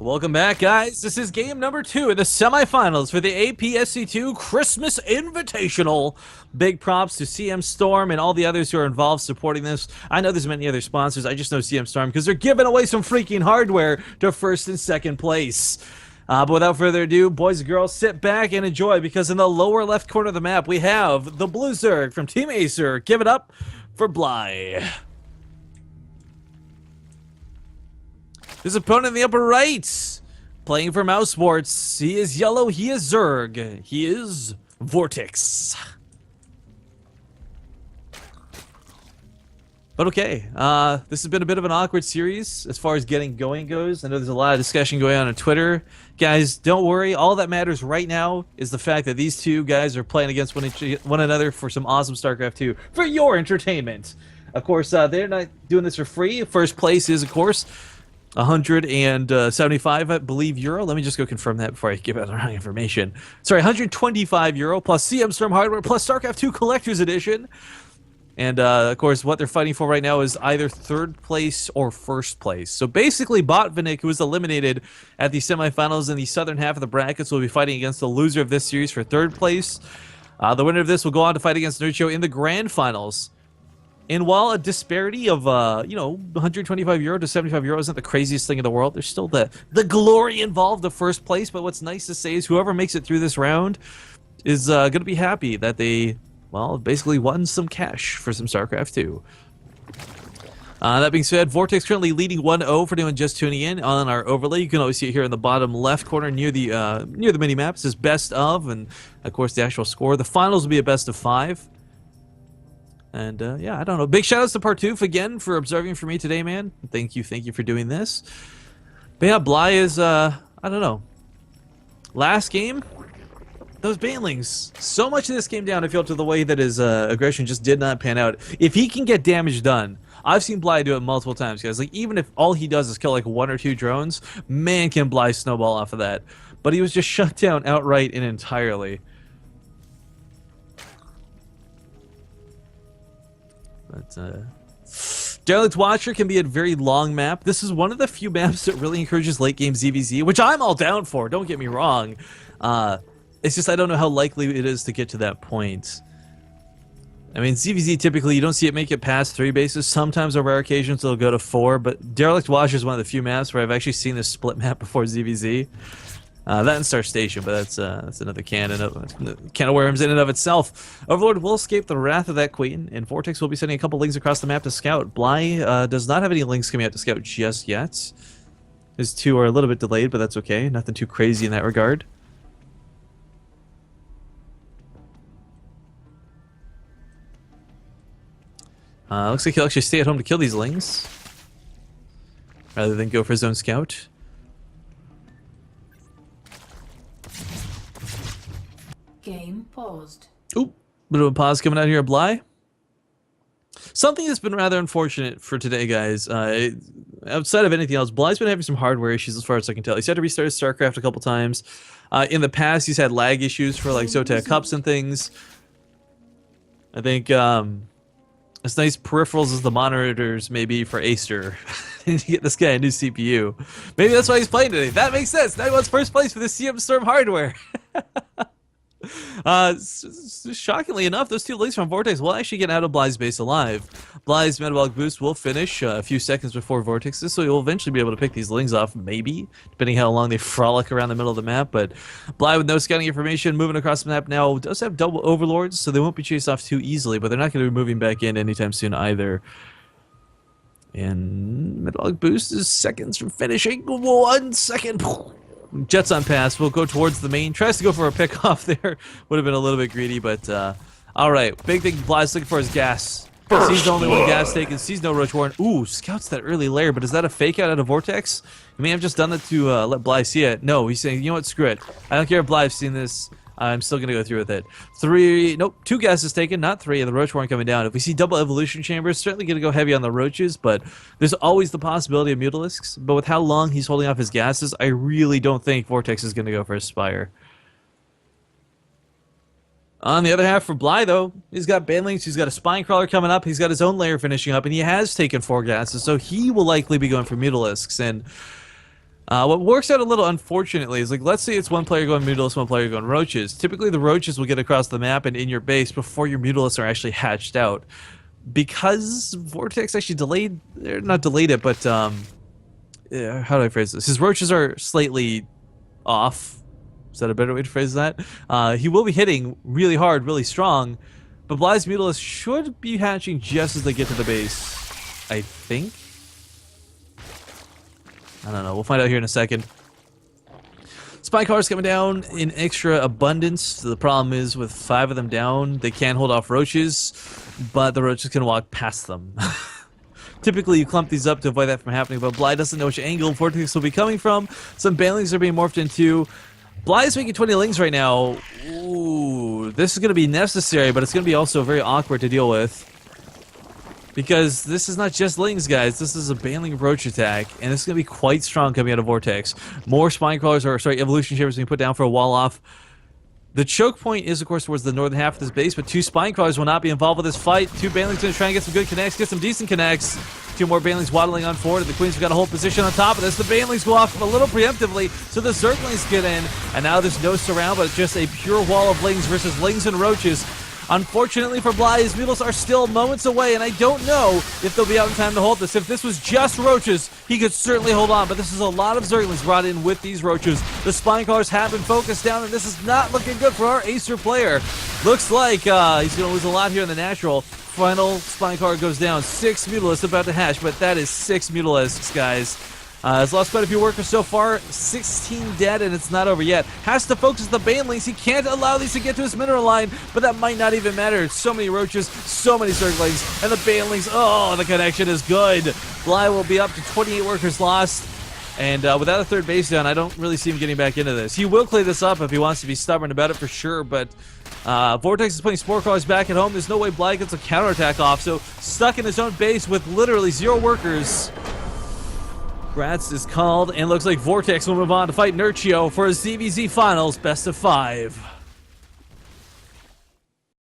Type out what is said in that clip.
Welcome back, guys. This is game number 2 in the semifinals for the APSC2 Christmas Invitational. Big props to CM Storm and all the others who are involved supporting this. I know there's many other sponsors. I just know CM Storm because they're giving away some freaking hardware to first and second place. But without further ado, boys and girls, sit back and enjoy, because in the lower left corner of the map, we have the Blue Zerg from Team Acer. Give it up for BLY. His opponent in the upper right, playing for Mouse Sports. He is yellow, he is Zerg. He is VORTIX. But okay, this has been a bit of an awkward series as far as getting going goes. I know there's a lot of discussion going on Twitter. Guys, don't worry. All that matters right now is the fact that these two guys are playing against one another for some awesome StarCraft 2 for your entertainment. Of course, they're not doing this for free. First place is, of course, 175, I believe, euro. Let me just go confirm that before I give out the wrong information. Sorry, 125 euro plus CM Storm hardware plus StarCraft 2 Collector's Edition. And, of course, what they're fighting for right now is either third place or first place. So basically, Botvinnik, who was eliminated at the semifinals in the southern half of the brackets, will be fighting against the loser of this series for third place. The winner of this will go on to fight against Nucho in the grand finals. And while a disparity of, 125 euro to 75 euro isn't the craziest thing in the world, there's still the glory involved of first place. But what's nice to say is whoever makes it through this round is going to be happy that they, well, basically won some cash for some StarCraft 2. That being said, VORTIX currently leading 1-0 for anyone just tuning in on our overlay. You can always see it here in the bottom left corner near the mini-map. It says best of, and, of course, the actual score. The finals will be a best of 5. And, yeah, I don't know. Big shout-outs to Partoof again for observing for me today, man. Thank you for doing this. But, yeah, BLY is, I don't know. Last game, those banelings. So much of this came down, I feel, to the way that his aggression just did not pan out. If he can get damage done, I've seen BLY do it multiple times, guys. Like, even if all he does is kill, like, 1 or 2 drones, man, can BLY snowball off of that. But he was just shut down outright and entirely. But, Derelict Watcher can be a very long map. This is one of the few maps that really encourages late game ZVZ, which I'm all down for, don't get me wrong. It's just I don't know how likely it is to get to that point. I mean, ZVZ typically, you don't see it make it past 3 bases. Sometimes on rare occasions it'll go to 4, but Derelict Watcher is one of the few maps where I've actually seen this split map before ZVZ. That and Star Station, but that's another can of worms in and of itself. Overlord will escape the wrath of that queen, and VORTIX will be sending a couple links across the map to scout. BLY does not have any links coming out to scout just yet. His 2 are a little bit delayed, but that's okay. Nothing too crazy in that regard. Looks like he'll actually stay at home to kill these lings, rather than go for his own scout. Game paused. Oop, bit of a pause coming out here at BLY. Something that's been rather unfortunate for today, guys. Outside of anything else, BLY's been having some hardware issues as far as I can tell. He's had to restart his StarCraft a couple times. In the past, he's had lag issues for like Zotac Cups and things. I think as nice peripherals as the monitors maybe for Acer. To get this guy a new CPU. Maybe that's why he's playing today. That makes sense. Now he wants first place for the CM Storm hardware. Shockingly enough, those 2 links from VORTIX will actually get out of BLY's base alive. BLY's metabolic boost will finish a few seconds before VORTIX's, so you'll eventually be able to pick these lings off, maybe, depending how long they frolic around the middle of the map. But BLY, with no scouting information, moving across the map now, does have double overlords, so they won't be chased off too easily, but they're not going to be moving back in anytime soon either. And metabolic boost is seconds from finishing. 1 second. Jets on pass. We'll go towards the main. Tries to go for a pick off there. Would have been a little bit greedy, but alright. Big thing BLY's looking for his gas. Sees the only one gas taken. Sees no Roach Warren. Ooh, scouts that early layer, but is that a fake out of VORTIX? He may have just done that to let BLY see it. No, he's saying, you know what, screw it. I don't care if BLY's seen this. I'm still going to go through with it. 2 gases taken, not 3, and the Roach Warren coming down. If we see double evolution chambers, certainly going to go heavy on the Roaches, but there's always the possibility of Mutalisks. But with how long he's holding off his gases, I really don't think VORTIX is going to go for a Spire. On the other half for BLY, though, he's got Banelings, he's got a Spine Crawler coming up, he's got his own layer finishing up, and he has taken 4 gases, so he will likely be going for Mutalisks. And What works out a little unfortunately is, like, let's say it's one player going Mutalisks, one player going Roaches. Typically the Roaches will get across the map and in your base before your Mutalisks are actually hatched out. Because Vortex actually delayed, not delayed it, but yeah, how do I phrase this? His Roaches are slightly off. Is that a better way to phrase that? He will be hitting really hard, really strong, but BLY's Mutalisks should be hatching just as they get to the base, I think. I don't know. We'll find out here in a second. Spy cars coming down in extra abundance. The problem is with 5 of them down, they can't hold off Roaches, but the Roaches can walk past them. Typically, you clump these up to avoid that from happening, but BLY doesn't know which angle Vortex will be coming from. Some Banelings are being morphed into. BLY is making 20 Lings right now. Ooh, this is going to be necessary, but it's going to be also very awkward to deal with. Because this is not just Lings, guys. This is a Baneling Roach attack, and it's going to be quite strong coming out of Vortex. More Spinecrawlers, or sorry, Evolution Shapers being put down for a wall off. The choke point is, of course, towards the northern half of this base, but 2 Spinecrawlers will not be involved with this fight. 2 Banelings going to try and get some good connects, get some decent connects. 2 more Banelings waddling on forward, and the Queens have got a whole position on top of this. The Banelings go off a little preemptively, so the Zerglings get in, and now there's no surround, but just a pure wall of Lings versus Lings and Roaches. Unfortunately for BLY, his Mutalisks are still moments away, and I don't know if they'll be out in time to hold this. If this was just Roaches, he could certainly hold on, but this is a lot of Zerglings brought in with these Roaches. The Spinecrawlers have been focused down, and this is not looking good for our Acer player. Looks like he's going to lose a lot here in the natural. Final Spinecrawler goes down. 6 Mutalisks about to hatch, but that is 6 Mutalisks, guys. Has lost quite a few workers so far. 16 dead, and it's not over yet. Has to focus the Banelings. He can't allow these to get to his mineral line, but that might not even matter. So many Roaches, so many Zerglings, and the Banelings. Oh, the connection is good. BLY will be up to 28 workers lost. And without a third base down, I don't really see him getting back into this. He will clear this up if he wants to be stubborn about it for sure, but Vortex is putting Spore Crawlers back at home. There's no way BLY gets a counterattack off, so stuck in his own base with literally 0 workers. Grats is called, and looks like Vortex will move on to fight Nurchio for his ZVZ Finals Best of 5.